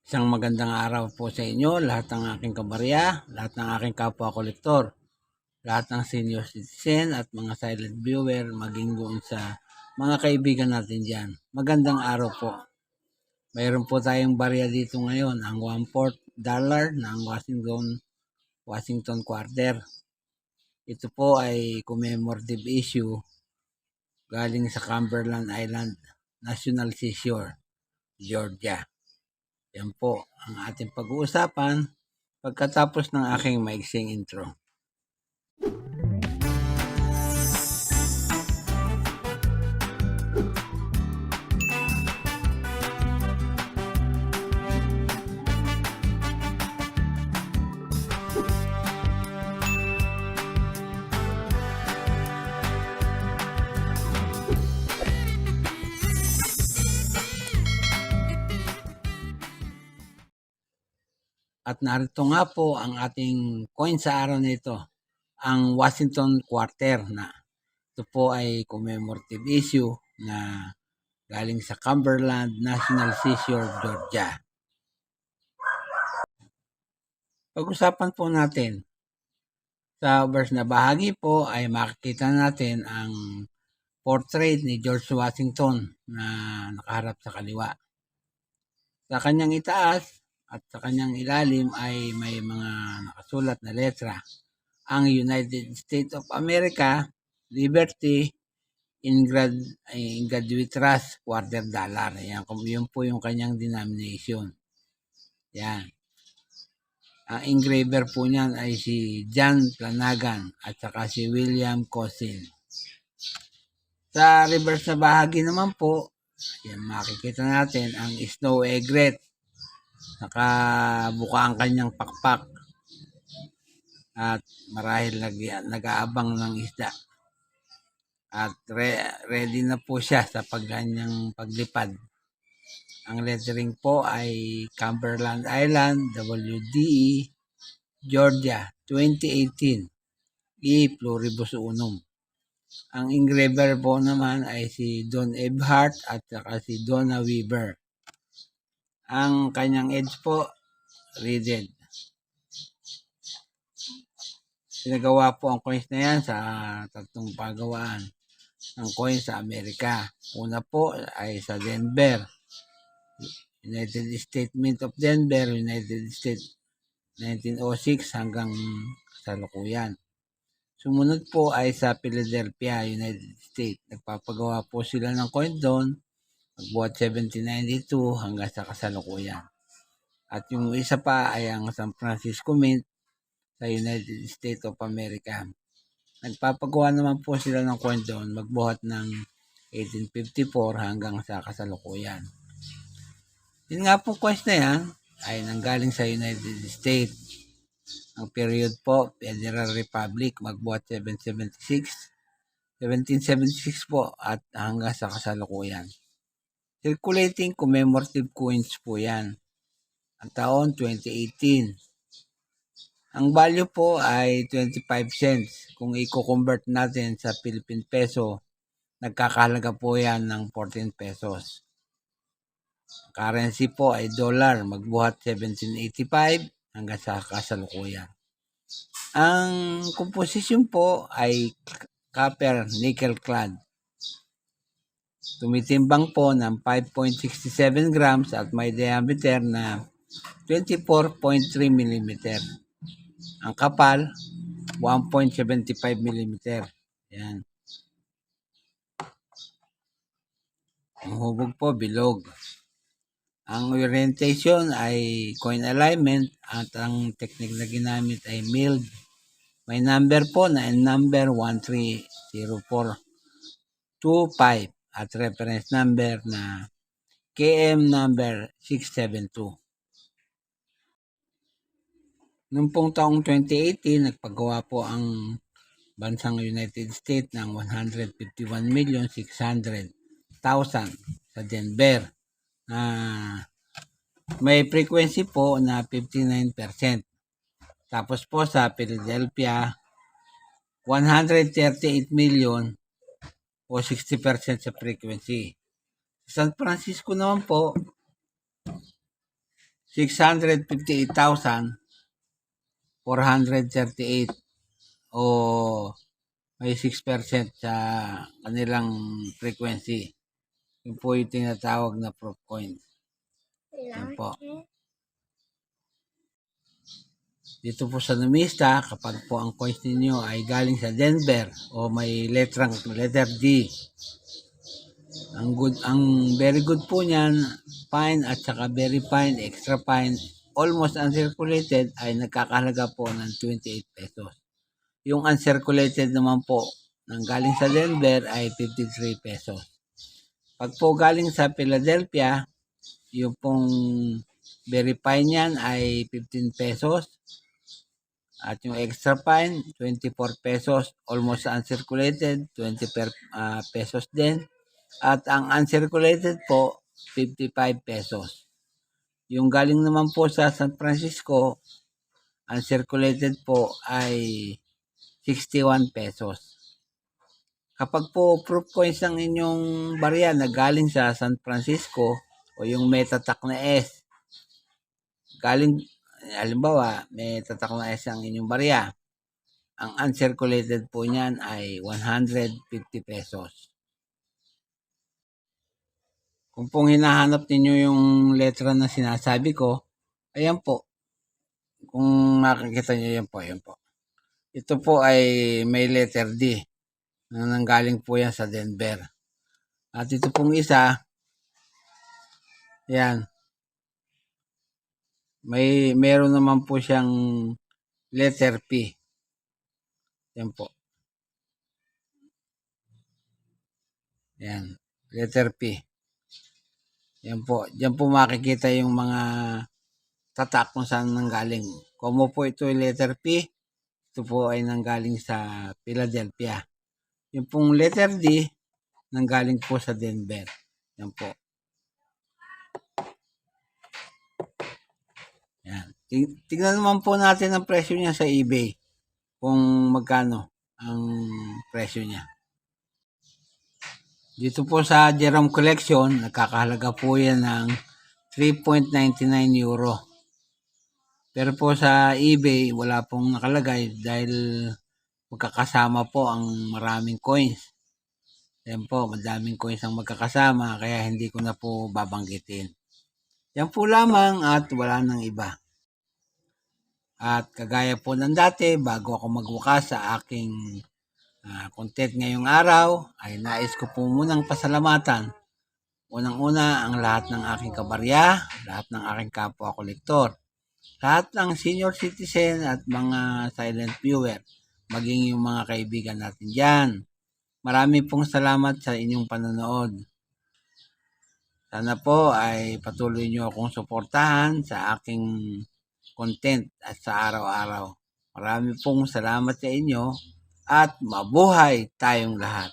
Isang magandang araw po sa inyo, lahat ng aking kabarya, lahat ng aking kapwa-kolektor, lahat ng senior citizen at mga silent viewer, maging doon sa mga kaibigan natin dyan. Magandang araw po. Mayroon po tayong barya dito ngayon, ang $1/4 ng Washington Quarter. Ito po ay commemorative issue galing sa Cumberland Island National Seashore, Georgia. Yan po ang ating pag-uusapan pagkatapos ng aking maiksing intro. At narito nga po ang ating coin sa araw na ito, ang Washington Quarter na ito po ay commemorative issue na galing sa Cumberland National Seashore, Georgia. Pag-usapan po natin, sa verse na bahagi po ay makikita natin ang portrait ni George Washington na nakaharap sa kaliwa. Sa kanyang itaas at sa kanyang ilalim ay may mga nakasulat na letra. Ang United States of America, Liberty, in Graduateras, $1/4. Yan po yung kanyang denomination. Yan. Ang engraver po niyan ay si John Flanagan at saka si William Cousin. Sa reverse na bahagi naman po, yan makikita natin ang snow egret. Nakabuka ang kanyang pakpak at marahil nag-aabang ng isda. At ready na po siya sa kanyang paglipad. Ang lettering po ay Cumberland Island, WDE, Georgia, 2018, E. Pluribus Unum. Ang engraver po naman ay si Don Eberhart at saka si Donna Weaver. Ang kanyang edge po, reeded. Pinagawa po ang coins na yan sa tatlong pagawaan ng coins sa Amerika. Una po ay sa Denver, United States Mint of Denver, United States 1906 hanggang kasalukuyan. Sumunod po ay sa Philadelphia, United States. Nagpapagawa po sila ng coin doon magbuhat 1792 hanggang sa kasalukuyan. At yung isa pa ay ang San Francisco Mint sa United States of America. Nagpapagawa naman po sila ng coin doon magbuhat ng 1854 hanggang sa kasalukuyan. Yun nga po coins na yan ay nanggaling sa United States. Ang period po, Federal Republic, magbuhat 1776 po at hanggang sa kasalukuyan. Circulating commemorative coins po yan. Ang taon, 2018. Ang value po ay 25 cents. Kung i-convert natin sa Philippine Peso, nagkakahalaga po yan ng 14 pesos. Currency po ay dollar, magbuhat 1785 hanggang sa kasalukuyan. Ang composition po ay copper nickel clad. Tumitimbang po ng 5.67 grams at may diameter na 24.3 mm. Ang kapal, 1.75 mm. Yan. Ang hubog po, bilog. Ang orientation ay coin alignment at ang technique na ginamit ay milled. May number po na number 130425 at reference number na KM number 672. Noong pong taong 2018, nagpagawa po ang bansang United States ng 151,600,000 sa Denver. May frequency po na 59%. Tapos po sa Philadelphia, 138 million o 60% sa frequency. San Francisco naman po, 658,438 o may 6% sa kanilang frequency. Yun po yung tinatawag na proof coin. Yan po. Dito po sa Numista, kapag po ang coins ninyo ay galing sa Denver o may letter D, ang very good po niyan, fine at saka very fine, extra fine, almost uncirculated ay nagkakahalaga po ng 28 pesos. Yung uncirculated naman po nang galing sa Denver ay 53 pesos. Pag po galing sa Philadelphia, yung pong very fine yan ay 15 pesos. At yung extra fine, 24 pesos. Almost uncirculated, 20 pesos din. At ang uncirculated po, 55 pesos. Yung galing naman po sa San Francisco, uncirculated po ay 61 pesos. Kapag po proof coins ang inyong barya na galing sa San Francisco o yung may tatak na S, galing, halimbawa, may tatak na S ang inyong barya, ang uncirculated po niyan ay 150 pesos. Kung pong hinahanap ninyo yung letra na sinasabi ko, ayan po. Kung makikita nyo yan po, ayan po. Ito po ay may letter D na nanggaling po yan sa Denver. At ito pong isa, yan. Meron naman po siyang letter P. Yan po. Yan. Letter P. Yan po. Diyan po makikita yung mga tatak kung saan nanggaling. Kung mo po ito yung letter P, ito po ay nanggaling sa Philadelphia. Yung pong letter D, nanggaling po sa Denver. Yan po. Yan. Tignan naman po natin ang presyo niya sa eBay. Kung magkano ang presyo niya. Dito po sa Jerome Collection, nagkakahalaga po yan ng 3.99 euro. Pero po sa eBay, wala pong nakalagay dahil magkakasama po ang maraming coins. Yan po, madaming coins ang magkakasama kaya hindi ko na po babanggitin. Yan po lamang at wala nang iba. At kagaya po ng dati, bago ako magwakas sa aking content ngayong araw, ay nais ko po munang pasalamatan. Unang-una ang lahat ng aking kabarya, lahat ng aking kapwa-kolektor, lahat ng senior citizen at mga silent viewer, maging yung mga kaibigan natin dyan. Marami pong salamat sa inyong panonood. Sana po ay patuloy nyo akong suportahan sa aking content at sa araw-araw. Marami pong salamat sa inyo at mabuhay tayong lahat.